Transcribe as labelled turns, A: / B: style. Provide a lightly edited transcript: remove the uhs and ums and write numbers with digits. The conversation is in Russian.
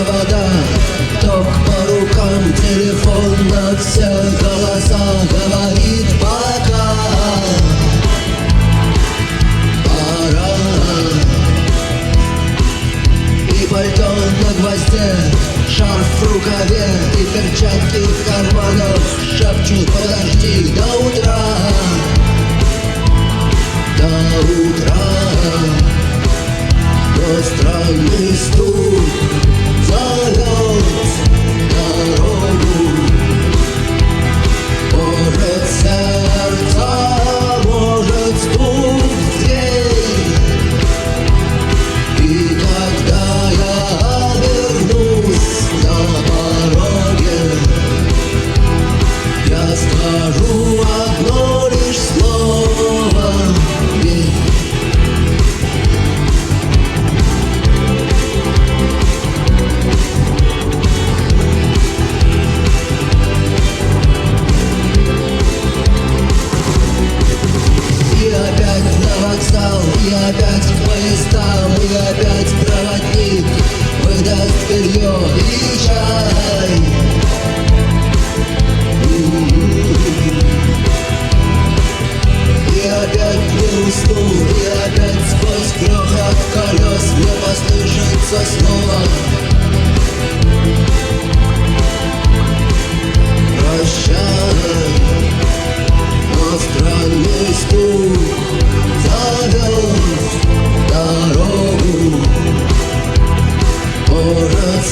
A: провода, ток по рукам, телефон на все голоса говорит пока. Пора. И пальто на гвозде, шарф в рукаве и перчатки в карманах шепчут: подожди до утра. До утра. Но странный стук зовет дорогу. Может, сердце, может, стук в дверь. И когда я обернусь на пороге, я скажу одно лишь слово: верь. И опять к поездам, и опять проводник выдаст белье и чай. И опять не усну, и опять сквозь грохот колес мне послышится снова: прощай. Но странный стук зовет дорогу. Может,